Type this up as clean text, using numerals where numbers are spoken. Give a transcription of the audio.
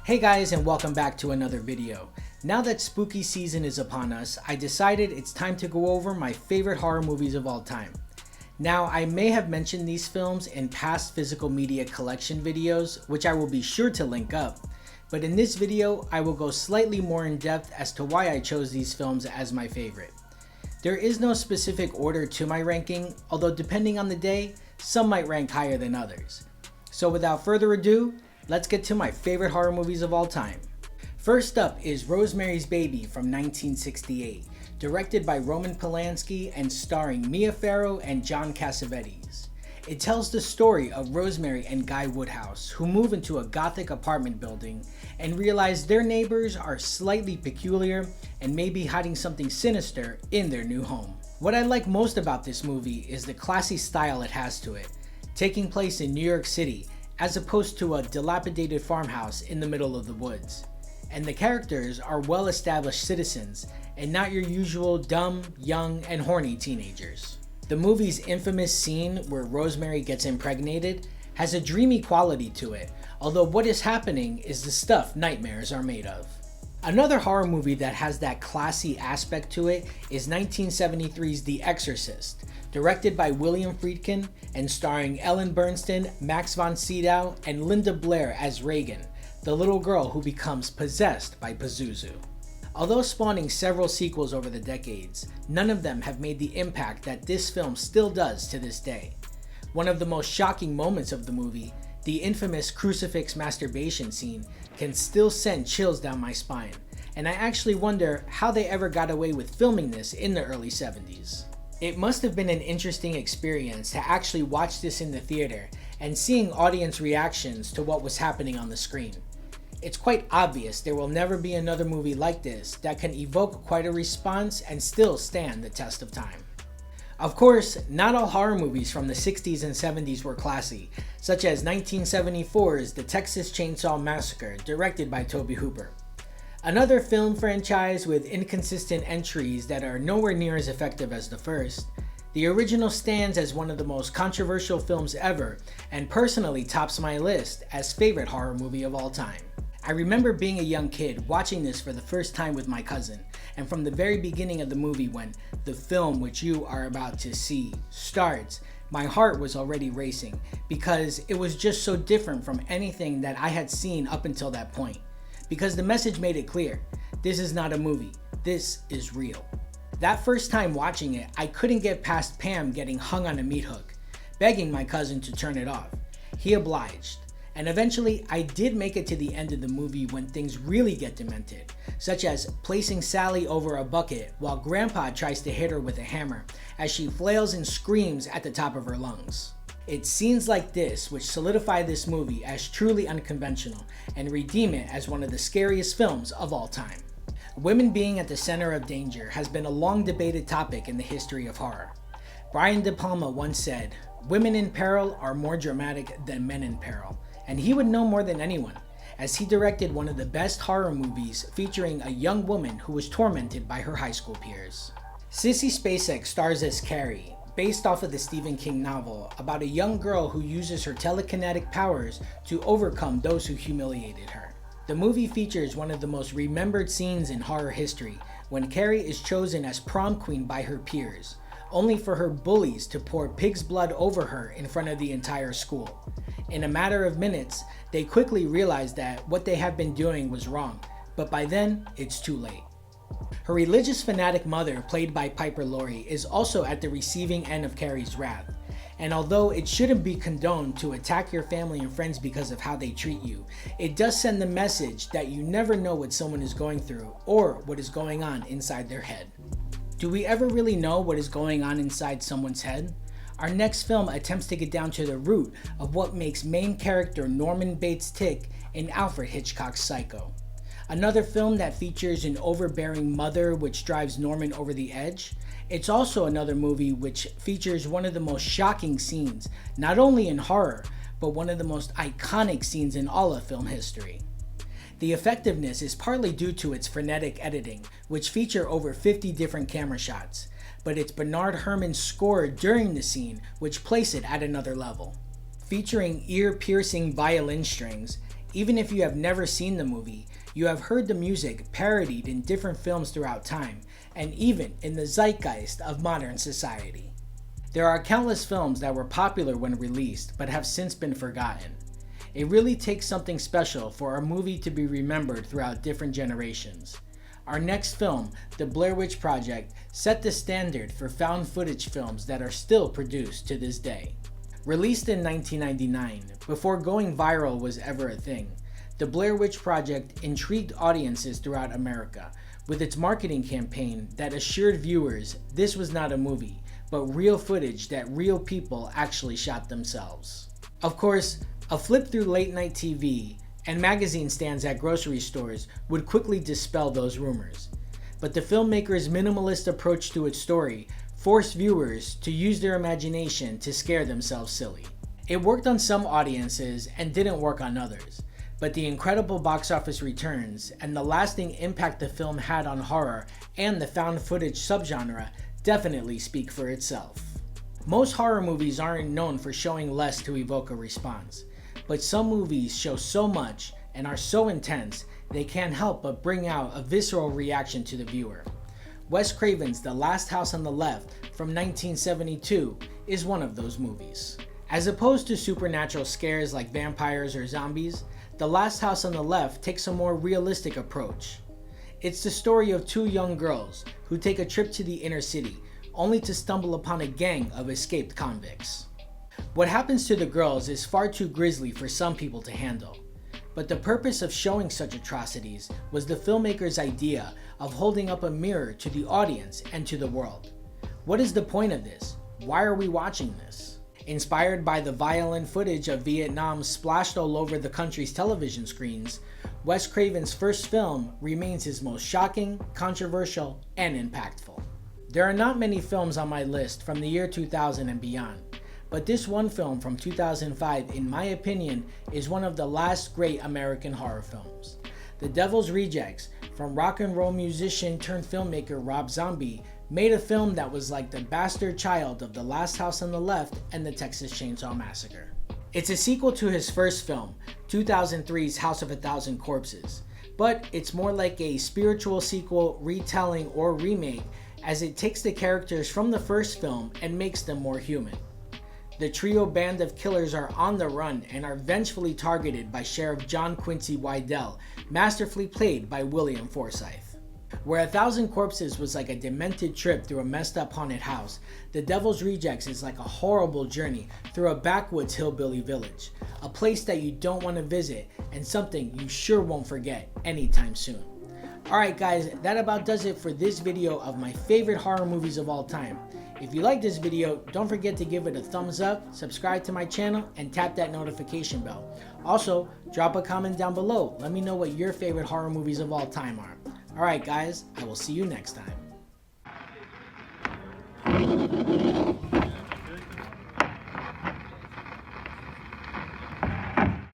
Hey guys, and welcome back to another video. Now that spooky season is upon us, I decided it's time to go over my favorite horror movies of all time. Now, I may have mentioned these films in past physical media collection videos, which I will be sure to link up, but in this video, I will go slightly more in depth as to why I chose these films as my favorite. There is no specific order to my ranking, although depending on the day, some might rank higher than others. So without further ado, let's get to my favorite horror movies of all time. First up is Rosemary's Baby from 1968, directed by Roman Polanski and starring Mia Farrow and John Cassavetes. It tells the story of Rosemary and Guy Woodhouse, who move into a gothic apartment building and realize their neighbors are slightly peculiar and may be hiding something sinister in their new home. What I like most about this movie is the classy style it has to it, taking place in New York City as opposed to a dilapidated farmhouse in the middle of the woods. And the characters are well-established citizens and not your usual dumb, young, and horny teenagers. The movie's infamous scene where Rosemary gets impregnated has a dreamy quality to it, although what is happening is the stuff nightmares are made of. Another horror movie that has that classy aspect to it is 1973's The Exorcist, directed by William Friedkin and starring Ellen Burstyn, Max von Sydow, and Linda Blair as Reagan, the little girl who becomes possessed by Pazuzu. Although spawning several sequels over the decades, none of them have made the impact that this film still does to this day. One of the most shocking moments of the movie, the infamous crucifix masturbation scene, can still send chills down my spine, and I actually wonder how they ever got away with filming this in the early 70s. It must have been an interesting experience to actually watch this in the theater and seeing audience reactions to what was happening on the screen. It's quite obvious there will never be another movie like this that can evoke quite a response and still stand the test of time. Of course, not all horror movies from the 60s and 70s were classy, such as 1974's The Texas Chainsaw Massacre, directed by Tobe Hooper. Another film franchise with inconsistent entries that are nowhere near as effective as the first, the original stands as one of the most controversial films ever and personally tops my list as favorite horror movie of all time. I remember being a young kid watching this for the first time with my cousin, and from the very beginning of the movie when the film which you are about to see starts, my heart was already racing because it was just so different from anything that I had seen up until that point. Because the message made it clear, this is not a movie, this is real. That first time watching it, I couldn't get past Pam getting hung on a meat hook, begging my cousin to turn it off. He obliged, and eventually I did make it to the end of the movie when things really get demented, such as placing Sally over a bucket while Grandpa tries to hit her with a hammer as she flails and screams at the top of her lungs. It's scenes like this which solidify this movie as truly unconventional and redeem it as one of the scariest films of all time. Women being at the center of danger has been a long debated topic in the history of horror. Brian De Palma once said, "Women in peril are more dramatic than men in peril," and he would know more than anyone, as he directed one of the best horror movies featuring a young woman who was tormented by her high school peers. Sissy Spacek stars as Carrie, based off of the Stephen King novel about a young girl who uses her telekinetic powers to overcome those who humiliated her. The movie features one of the most remembered scenes in horror history when Carrie is chosen as prom queen by her peers, only for her bullies to pour pig's blood over her in front of the entire school. In a matter of minutes, they quickly realize that what they have been doing was wrong, but by then, it's too late. Her religious fanatic mother, played by Piper Laurie, is also at the receiving end of Carrie's wrath. And although it shouldn't be condoned to attack your family and friends because of how they treat you, it does send the message that you never know what someone is going through or what is going on inside their head. Do we ever really know what is going on inside someone's head? Our next film attempts to get down to the root of what makes main character Norman Bates tick in Alfred Hitchcock's Psycho. Another film that features an overbearing mother which drives Norman over the edge. It's also another movie which features one of the most shocking scenes, not only in horror, but one of the most iconic scenes in all of film history. The effectiveness is partly due to its frenetic editing, which feature over 50 different camera shots, but it's Bernard Herrmann's score during the scene which place it at another level. Featuring ear-piercing violin strings, Even if you have never seen the movie, you have heard the music parodied in different films throughout time, and even in the zeitgeist of modern society. There are countless films that were popular when released, but have since been forgotten. It really takes something special for a movie to be remembered throughout different generations. Our next film, The Blair Witch Project, set the standard for found footage films that are still produced to this day. Released in 1999, before going viral was ever a thing, The Blair Witch Project intrigued audiences throughout America with its marketing campaign that assured viewers this was not a movie, but real footage that real people actually shot themselves. Of course, a flip through late night TV and magazine stands at grocery stores would quickly dispel those rumors. But the filmmaker's minimalist approach to its story forced viewers to use their imagination to scare themselves silly. It worked on some audiences and didn't work on others, but the incredible box office returns and the lasting impact the film had on horror and the found footage subgenre definitely speak for itself. Most horror movies aren't known for showing less to evoke a response, but some movies show so much and are so intense they can't help but bring out a visceral reaction to the viewer. Wes Craven's The Last House on the Left from 1972 is one of those movies. As opposed to supernatural scares like vampires or zombies, The Last House on the Left takes a more realistic approach. It's the story of two young girls who take a trip to the inner city, only to stumble upon a gang of escaped convicts. What happens to the girls is far too grisly for some people to handle, but the purpose of showing such atrocities was the filmmaker's idea of holding up a mirror to the audience and to the world. What is the point of this? Why are we watching this? Inspired by the violent footage of Vietnam splashed all over the country's television screens, Wes Craven's first film remains his most shocking, controversial, and impactful. There are not many films on my list from the year 2000 and beyond, but this one film from 2005, in my opinion, is one of the last great American horror films. The Devil's Rejects, from rock and roll musician turned filmmaker Rob Zombie, made a film that was like the bastard child of The Last House on the Left and the Texas Chainsaw Massacre. It's a sequel to his first film, 2003's House of a Thousand Corpses, but it's more like a spiritual sequel, retelling, or remake, as it takes the characters from the first film and makes them more human. The trio band of killers are on the run and are vengefully targeted by Sheriff John Quincy Wydell, masterfully played by William Forsythe. Where A Thousand Corpses was like a demented trip through a messed up haunted house, The Devil's Rejects is like a horrible journey through a backwoods hillbilly village, a place that you don't want to visit and something you sure won't forget anytime soon. Alright guys, that about does it for this video of my favorite horror movies of all time. If you like this video, don't forget to give it a thumbs up, subscribe to my channel, and tap that notification bell. Also, drop a comment down below. Let me know what your favorite horror movies of all time are. Alright guys, I will see you next time.